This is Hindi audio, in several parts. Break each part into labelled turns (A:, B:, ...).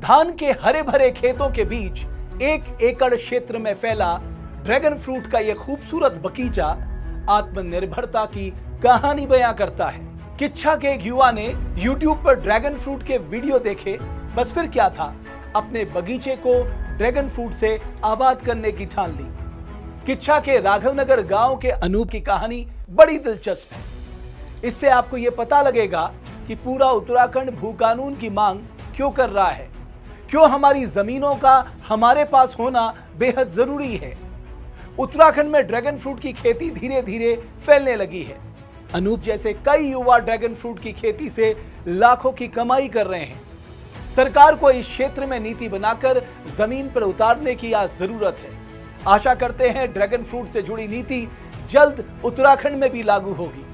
A: धान के हरे भरे खेतों के बीच 1 एकड़ क्षेत्र में फैला ड्रैगन फ्रूट का यह खूबसूरत बगीचा आत्मनिर्भरता की कहानी बयां करता है। किच्छा के एक युवा ने YouTube पर ड्रैगन फ्रूट के वीडियो देखे, बस फिर क्या था, अपने बगीचे को ड्रैगन फ्रूट से आबाद करने की ठान ली। किच्छा के राघवनगर गांव के अनूप की कहानी बड़ी दिलचस्प है। इससे आपको यह पता लगेगा कि पूरा उत्तराखंड भू कानून की मांग क्यों कर रहा है, क्यों हमारी जमीनों का हमारे पास होना बेहद जरूरी है। उत्तराखंड में ड्रैगन फ्रूट की खेती धीरे धीरे फैलने लगी है। अनूप जैसे कई युवा ड्रैगन फ्रूट की खेती से लाखों की कमाई कर रहे हैं। सरकार को इस क्षेत्र में नीति बनाकर जमीन पर उतारने की आज जरूरत है। आशा करते हैं ड्रैगन फ्रूट से जुड़ी नीति जल्द उत्तराखंड में भी लागू होगी।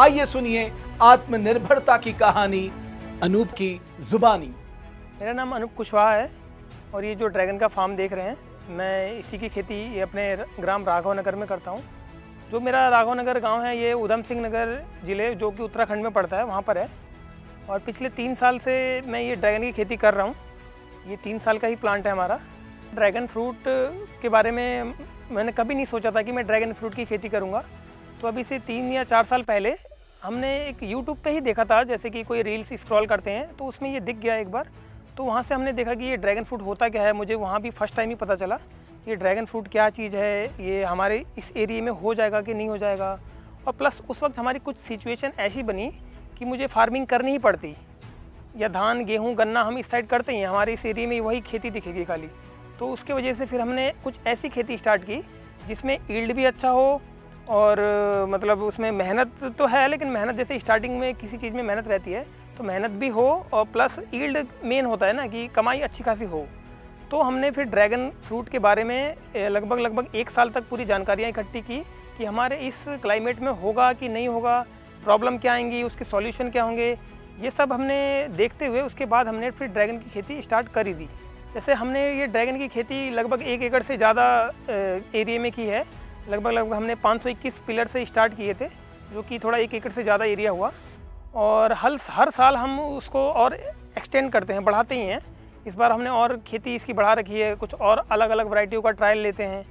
A: आइए सुनिए आत्मनिर्भरता की कहानी अनूप की जुबानी।
B: मेरा नाम अनूप कुशवाहा है और ये जो ड्रैगन का फार्म देख रहे हैं, मैं इसी की खेती ये अपने ग्राम राघवनगर में करता हूँ। जो मेरा राघवनगर गांव है ये उधम सिंह नगर ज़िले जो कि उत्तराखंड में पड़ता है, वहाँ पर है। और पिछले 3 साल से मैं ये ड्रैगन की खेती कर रहा हूँ। ये 3 साल का ही प्लांट है हमारा। ड्रैगन फ्रूट के बारे में मैंने कभी नहीं सोचा था कि मैं ड्रैगन फ्रूट की खेती करूँगा। तो अभी से 3 या 4 साल पहले हमने एक यूट्यूब पे ही देखा था, जैसे कि कोई रील्स स्क्रॉल करते हैं तो उसमें ये दिख गया एक बार। तो वहाँ से हमने देखा कि ये ड्रैगन फ्रूट होता क्या है। मुझे वहाँ भी फर्स्ट टाइम ही पता चला ये ड्रैगन फ्रूट क्या चीज़ है, ये हमारे इस एरिया में हो जाएगा कि नहीं हो जाएगा। और प्लस उस वक्त हमारी कुछ सिचुएशन ऐसी बनी कि मुझे फार्मिंग करनी ही पड़ती। या धान गेहूँ गन्ना हम इस साइड करते हैं, हमारे इस एरिया में वही खेती दिखेगी खाली। तो उसके वजह से फिर हमने कुछ ऐसी खेती स्टार्ट की जिसमें ईल्ड भी अच्छा हो और मतलब उसमें मेहनत तो है, लेकिन मेहनत जैसे स्टार्टिंग में किसी चीज़ में मेहनत रहती है तो मेहनत भी हो और प्लस ईल्ड मेन होता है ना, कि कमाई अच्छी खासी हो। तो हमने फिर ड्रैगन फ्रूट के बारे में लगभग 1 साल तक पूरी जानकारियाँ इकट्ठी की कि हमारे इस क्लाइमेट में होगा कि नहीं होगा, प्रॉब्लम क्या आएंगी, उसके सॉल्यूशन क्या होंगे, ये सब हमने देखते हुए उसके बाद हमने फिर ड्रैगन की खेती स्टार्ट करी दी। जैसे हमने ये ड्रैगन की खेती लगभग 1 एकड़ से ज़्यादा एरिया में की है। लगभग हमने 521 पिलर से स्टार्ट किए थे, जो कि थोड़ा 1 एकड़ से ज़्यादा एरिया हुआ। और हर साल हम उसको और एक्सटेंड करते हैं, बढ़ाते ही हैं। इस बार हमने और खेती इसकी बढ़ा रखी है, कुछ और अलग अलग वैरायटियों का ट्रायल लेते हैं।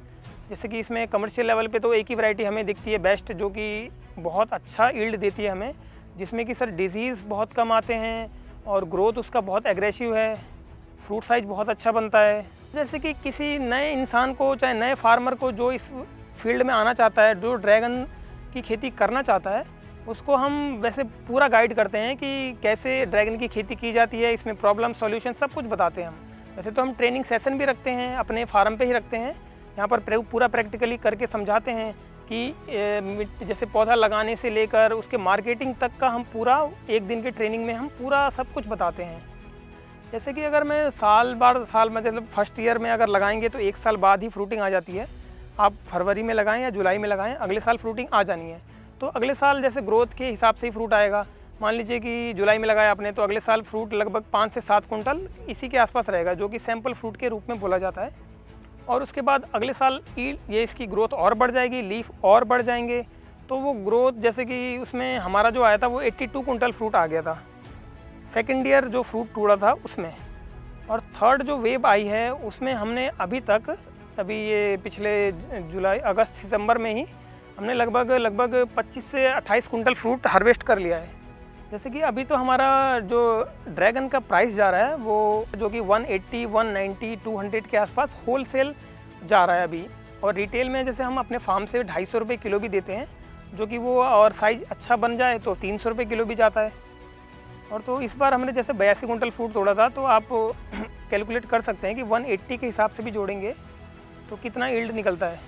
B: जैसे कि इसमें कमर्शियल लेवल पे तो एक ही वैरायटी हमें दिखती है बेस्ट, जो कि बहुत अच्छा ईल्ड देती है हमें, जिसमें कि सर डिजीज़ बहुत कम आते हैं और ग्रोथ उसका बहुत एग्रेसिव है, फ्रूट साइज़ बहुत अच्छा बनता है। जैसे कि किसी नए इंसान को, चाहे नए फार्मर को जो इस फील्ड में आना चाहता है, जो ड्रैगन की खेती करना चाहता है, उसको हम वैसे पूरा गाइड करते हैं कि कैसे ड्रैगन की खेती की जाती है। इसमें प्रॉब्लम सॉल्यूशन सब कुछ बताते हैं हम। वैसे तो हम ट्रेनिंग सेशन भी रखते हैं, अपने फार्म पे ही रखते हैं। यहाँ पर पूरा प्रैक्टिकली करके समझाते हैं कि जैसे पौधा लगाने से लेकर उसके मार्केटिंग तक का हम पूरा 1 दिन के ट्रेनिंग में हम पूरा सब कुछ बताते हैं। जैसे कि अगर मैं साल में मतलब फर्स्ट ईयर में अगर लगाएंगे तो 1 साल बाद ही फ्रूटिंग आ जाती है। आप फरवरी में लगाएं या जुलाई में लगाएं, अगले साल फ्रूटिंग आ जानी है। तो अगले साल जैसे ग्रोथ के हिसाब से ही फ्रूट आएगा। मान लीजिए कि जुलाई में लगाया आपने, तो अगले साल फ्रूट लगभग 5 से 7 कुंटल इसी के आसपास रहेगा, जो कि सैंपल फ्रूट के रूप में बोला जाता है। और उसके बाद अगले साल ये इसकी ग्रोथ और बढ़ जाएगी, लीफ और बढ़ जाएंगे। तो वो ग्रोथ जैसे कि उसमें हमारा जो आया था वो 82 कुंटल फ्रूट आ गया था सेकेंड ईयर जो फ्रूट टूटा था उसमें। और थर्ड जो वेव आई है उसमें हमने अभी ये पिछले जुलाई अगस्त सितंबर में ही हमने लगभग 25 से 28 कुंटल फ्रूट हार्वेस्ट कर लिया है। जैसे कि अभी तो हमारा जो ड्रैगन का प्राइस जा रहा है वो जो कि 180, 190, 200 के आसपास होलसेल जा रहा है अभी। और रिटेल में जैसे हम अपने फार्म से 250 रुपये किलो भी देते हैं, जो कि वो और साइज़ अच्छा बन जाए तो 300 रुपये किलो भी जाता है। और तो इस बार हमने जैसे 82 कुंटल फ्रूट तोड़ा था, तो आप कैलकुलेट कर सकते हैं कि 180 के हिसाब से भी जोड़ेंगे तो कितना यील्ड निकलता है।